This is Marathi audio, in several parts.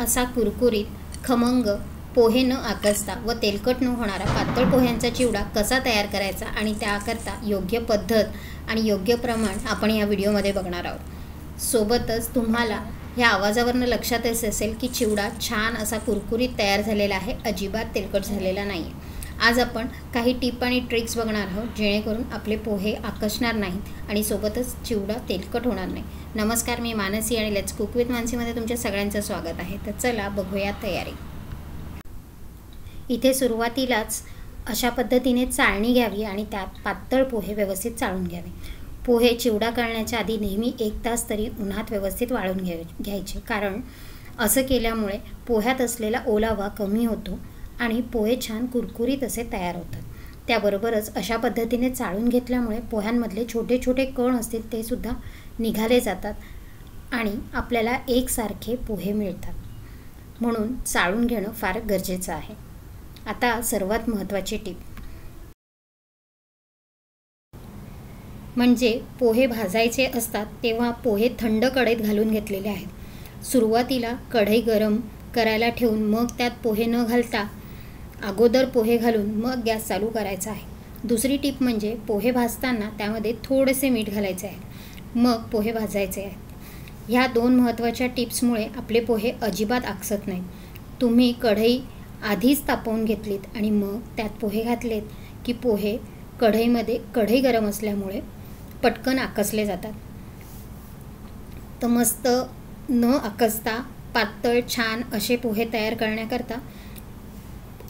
असा कुरकुरीत खमंग पोहे न आकसता व तेलकट न होणारा पातळ पोह्यांचा चिवडा कसा तयार करायचा आणि त्याकरता योग्य पद्धत आणि योग्य प्रमाण आपण या व्हिडिओमध्ये बघणार आहोत। सोबतच तुम्हाला ह्या आवाजावरून लक्षातच असेल की चिवडा छान असा कुरकुरीत तयार झालेला आहे, अजिबात तेलकट झालेला नाही आहे। आज आपण काही टिप आणि ट्रिक्स बघणार आहोत जेणेकरून आपले पोहे आकसणार नाहीत आणि सोबतच चिवडा तेलकट होणार नाही। नमस्कार, मी मानसी आणि लेट्स कुक विथ मानसीमध्ये तुमच्या सगळ्यांचं स्वागत आहे। तर चला बघूया तयारी। इथे सुरुवातीलाच अशा पद्धतीने चाळणी घ्यावी आणि त्यात पातळ पोहे व्यवस्थित चाळून घ्यावे। पोहे चिवडा करण्याच्या आधी नेहमी 1 तास तरी उन्हात व्यवस्थित वाळून घ्यायचे, कारण असं केल्यामुळे पोह्यात असलेला ओलावा कमी होतो आणि पोहे छान कुरकुरीत असे तयार होतात। त्याबरोबरच अशा पद्धतीने चाळून घेतल्यामुळे पोह्यांमधले छोटे छोटे कण असतील ते सुद्धा निघाले जातात आणि आपल्याला एकसारखे पोहे मिळतात, म्हणून चाळून घेणं फार गरजेचं आहे। आता सर्वात महत्त्वाची टिप म्हणजे पोहे भाजायचे असतात तेव्हा पोहे थंड कढईत घालून घेतलेले आहेत। सुरुवातीला कढई गरम करायला ठेवून मग त्यात पोहे न घालता अगोदर पोहे घालून मग गॅस चालू करायचा आहे। दुसरी टिप म्हणजे पोहे भाजताना त्यामध्ये थोडेसे मीठ घालायचे आहे, मग पोहे भाजायचे आहेत। ह्या 2 महत्त्वाच्या टिप्समुळे आपले पोहे अजिबात आकसत नाहीत। तुम्ही कढई आधीच तापवून घेतलीत आणि मग त्यात पोहे घातलेत की पोहे कढई गरम असल्यामुळे पटकन आकसले जातात। तर मस्त न आकसता पातळ छान असे पोहे तयार करण्याकरता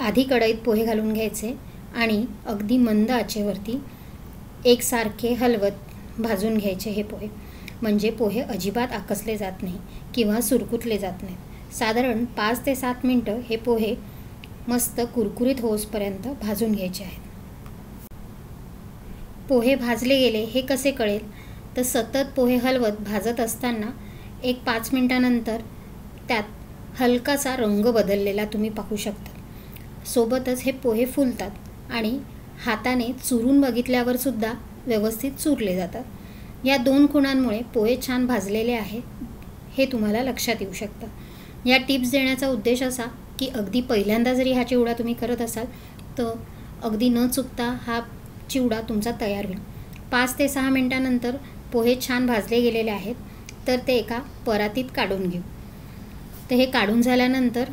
आधी कढईत पोहे घालून घ्यायचे आणि अगदी मंद आचेवरती एकसारखे हलवत भाजून घ्यायचे हे पोहे, म्हणजे पोहे अजिबात आकसले जात नाही किंवा सुरकुतले जात नाहीत। साधारण 5 ते 7 मिनटं हे पोहे मस्त कुरकुरीत होईपर्यंत भाजून घ्यायचे आहेत। पोहे भाजले गेले हे कसे कळेल, तर सतत पोहे हलवत भाजत असताना एक 5 मिनटानंतर त्यात हलकासा रंग बदललेला तुम्ही पाहू शकता। सोबतच हे पोहे फुलतात आणि हाताने चुरून बघितल्यावर सुद्धा व्यवस्थित चुरले जातात। या 2 खुणांमुळे पोहे छान भाजलेले आहेत हे तुम्हाला लक्षात येऊ शकतं। या टिप्स देण्याचा उद्देश असा की अगदी पहिल्यांदा जरी हा चिवडा तुम्ही करत असाल तर अगदी न चुकता हा चिवडा तुमचा तयार होईल। 5 ते 6 मिनटानंतर पोहे छान भाजले गेलेले आहेत, तर ते एका परातीत काढून घेऊ। तर हे काढून झाल्यानंतर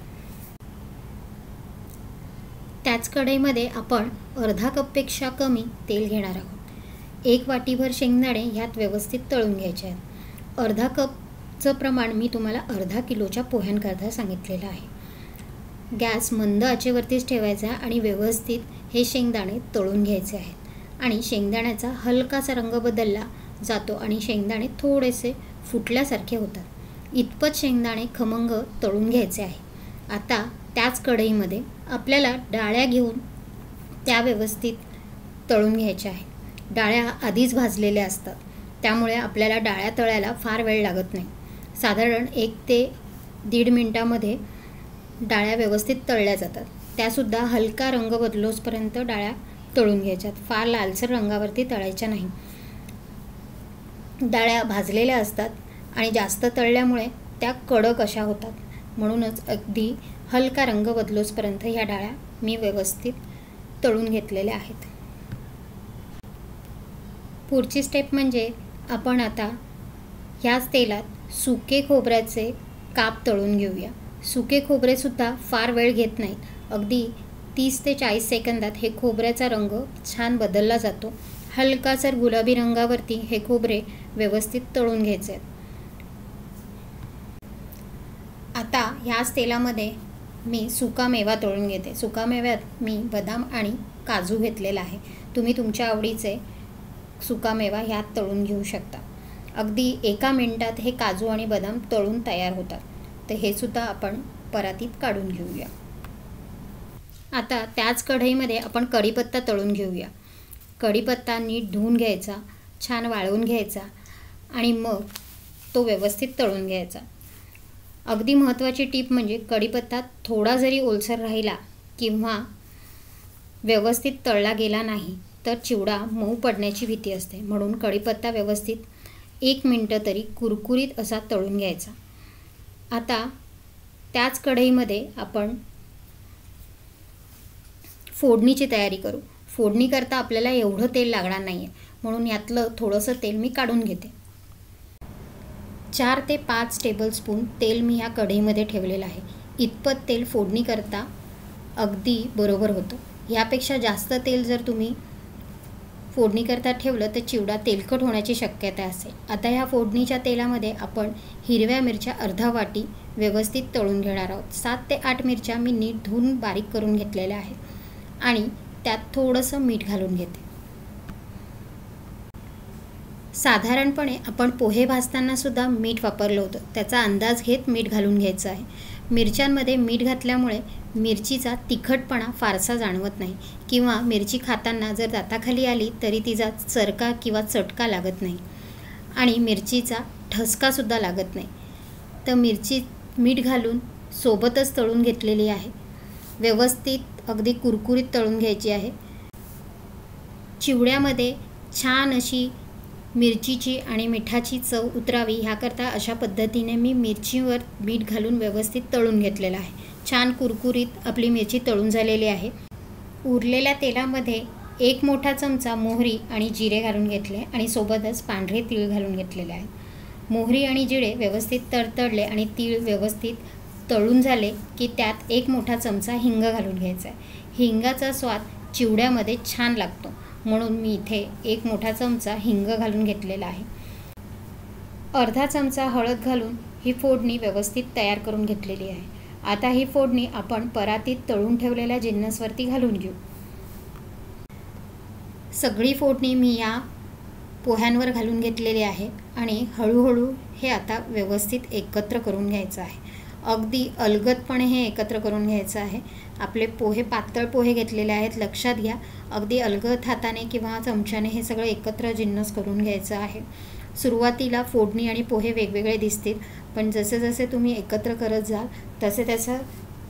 त्याच कढईमध्ये आपण अर्धा कपपेक्षा कमी तेल घेणार आहोत। 1 वाटीभर शेंगदाणे ह्यात व्यवस्थित तळून घ्यायचे आहेत। अर्धा कपचं प्रमाण मी तुम्हाला अर्धा किलोच्या पोह्यांकरता सांगितलेलं आहे। गॅस मंद आचेवरतीच ठेवायचा आणि व्यवस्थित हे शेंगदाणे तळून घ्यायचे आहेत आणि शेंगदाण्याचा हलकासा रंग बदलला जातो आणि शेंगदाणे थोडेसे फुटल्यासारखे होतात। इतपत शेंगदाणे खमंग तळून घ्यायचे आहे। आता त्याच कढईमध्ये आपल्याला डाळ्या घेऊन त्या व्यवस्थित तळून घ्यायच्या आहेत। डाळ्या आधीच भाजलेल्या असतात, त्यामुळे आपल्याला डाळ्या तळायला फार वेळ लागत नाही। साधारण 1 ते 1.5 मिनटामध्ये डाळ्या व्यवस्थित तळल्या जातात। त्यासुद्धा हलका रंग बदलोसपर्यंत डाळ्या तळून घ्यायच्यात, फार लालसर रंगावरती तळायच्या नाही। डाळ्या भाजलेल्या असतात आणि जास्त तळल्यामुळे त्या कडक अशा होतात, म्हणूनच अगदी हलका रंग बदलोसपर्यंत ह्या डाळ्या मी व्यवस्थित तळून घेतलेल्या आहेत। पुढची स्टेप म्हणजे आपण आता ह्याच तेलात सुके खोबऱ्याचे काप तळून घेऊया। सुके खोबरेसुद्धा फार वेळ घेत नाहीत, अगदी 30 ते 40 सेकंदात हे खोबऱ्याचा रंग छान बदलला जातो। हलकासर गुलाबी रंगावरती हे खोबरे व्यवस्थित तळून घ्यायचे आहेत। आता ह्याच तेलामध्ये मी सुका मेवा तळून घेते। सुका मेव्यात मी बदाम आणि काजू घेतलेला आहे। तुम्ही तुमच्या आवडीचे सुका मेवा ह्यात तळून घेऊ शकता। अगदी 1 मिनिटात हे काजू आणि बदाम तळून तयार होतात, तर हे सुद्धा आपण परातीत काढून घेऊया। आता त्याच कढईमध्ये आपण कढीपत्ता तळून घेऊया। कढीपत्ता नीट धुवून घ्यायचा, छान वाळवून घ्यायचा आणि मग तो व्यवस्थित तळून घ्यायचा। अगदी महत्त्वाची टीप म्हणजे कढीपत्ता थोडा जरी ओलसर राहिला किंवा व्यवस्थित तळला गेला नाही तर चिवडा मऊ पडण्याची भीती असते, म्हणून कढीपत्ता व्यवस्थित 1 मिनिट तरी कुरकुरीत असा तळून घ्यायचा। आता त्याच कढईमध्ये आपण फोडणीची तयारी करू। फोडणी करता आपल्याला एवढं तेल लागणार नाही आहे, म्हणून यातलं थोडंसं तेल मी काढून घेते। 4 ते 5 टेबलस्पून तेल मी या कढईमध्ये ठेवलेलं आहे। इतपत तेल फोडणी करता अगदी बरोबर होतं। यापेक्षा जास्त तेल जर तुम्ही फोडणी करता ठेवलं तर चिवडा तेलकट होण्याची शक्यता असेल। आता ह्या फोडणीच्या तेलामध्ये आपण हिरव्या मिरच्या अर्धा वाटी व्यवस्थित तळून घेणार आहोत। 7 ते 8 मिरच्या मी नीट धुवून बारीक करून घेतलेल्या आहेत आणि त्यात थोडंसं मीठ घालून घेते। साधारणपणे आपण पोहे भाजताना सुद्धा मीठ वापरलं होतं, त्याचा अंदाज घेत मीठ घालून घ्यायचं आहे। मिरच्यांमध्ये मीठ घातल्यामुळे मिरचीचा तिखटपणा फारसा जाणवत नाही किंवा मिरची खाताना जर दाताखाली आली तरी तिचा चरका किंवा चटका लागत नाही आणि मिरचीचा ठसकासुद्धा लागत नाही। तर मिरची मीठ घालून सोबतच तळून घेतलेली आहे। व्यवस्थित अगदी कुरकुरीत तळून घ्यायची आहे। चिवड्यामध्ये छान अशी मिरचीची आणि मिठाची चव उतरावी ह्याकरता अशा पद्धतीने मी मिरचीवर मीठ घालून व्यवस्थित तळून घेतलेलं आहे। छान कुरकुरीत आपली मिरची तळून झालेली आहे। उरलेल्या तेलामध्ये 1 मोठा चमचा मोहरी आणि जिरे घालून घेतले आणि सोबतच पांढरे तीळ घालून घेतलेले आहे। मोहरी आणि जिरे व्यवस्थित तडतडले आणि तीळ व्यवस्थित तळून झाले की त्यात 1 मोठा चमचा हिंग घालून घ्यायचा आहे। हिंगाचा स्वाद चिवड्यामध्ये छान लागतो, म्हणून मी इथे 1 मोठा चमचा हिंग घालून घेतलेला आहे। अर्धा चमचा हळद घालून ही फोडणी व्यवस्थित तयार करून घेतलेली आहे। आता ही फोडणी आपण परातीत तळून ठेवलेल्या जिन्नसवरती घालून घेऊ। सगळी फोडणी मी या पोह्यांवर घालून घेतलेली आहे आणि हळूहळू हे आता व्यवस्थित एकत्र करून घ्यायचं आहे। अगदी अलगदपणे हे एकत्र करून घ्यायचं आहे। आपले पोहे पातळ पोहे घेतलेले आहेत, लक्षात घ्या। अगदी अलगद हाताने किंवा चमच्याने हे सगळं एकत्र जिन्नस करून घ्यायचं आहे। सुरुवातीला फोडणी आणि पोहे वेगवेगळे दिसतील, पण जसे जसे तुम्ही एकत्र करत जाल तसे तसा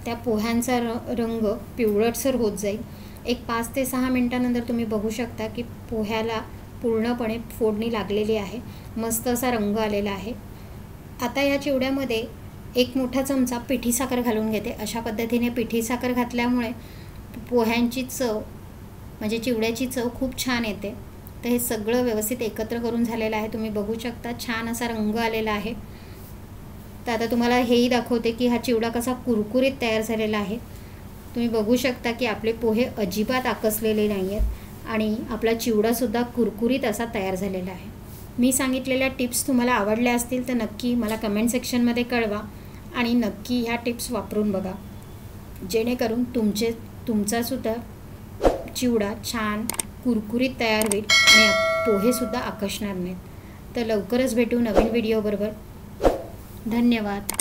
त्या पोह्यांचा रंग पिवळटसर होत जाईल। एक 5 ते 6 मिनिटांनंतर तुम्ही बघू शकता की पोह्याला पूर्णपणे फोडणी लागलेली आहे, मस्त असा रंग आलेला आहे। आता या चिवड्यामध्ये 1 मोठा चमचा पिठी साखर घालून घेते। अशा पद्धतीने पिठी साखर घातल्यामुळे पोह्यांची चव म्हणजे चिवड्याची चव खूप छान येते। तर हे सगळं व्यवस्थित एकत्र करून झालेलं आहे, तुम्ही बघू शकता छान असा रंग आलेला आहे। तर आता तुम्हाला हेही दाखवते की हा चिवडा कसा कुरकुरीत तयार झालेला आहे। तुम्ही बघू शकता की आपले पोहे अजिबात आकसलेले नाही आहेत आणि आपला चिवडासुद्धा कुरकुरीत असा तयार झालेला आहे। मी सांगितलेल्या टिप्स तुम्हाला आवडल्या असतील तर नक्की मला कमेंट सेक्शनमध्ये कळवा आणि नक्की ह्या टिप्स वापरून बघा, जेणेकरून तुमचासुद्धा चिवडा छान कुरकुरीत तयार होईल आणि पोहेसुद्धा आकर्षणार नाहीत। तर लवकरच भेटू नवीन व्हिडिओबरोबर। धन्यवाद।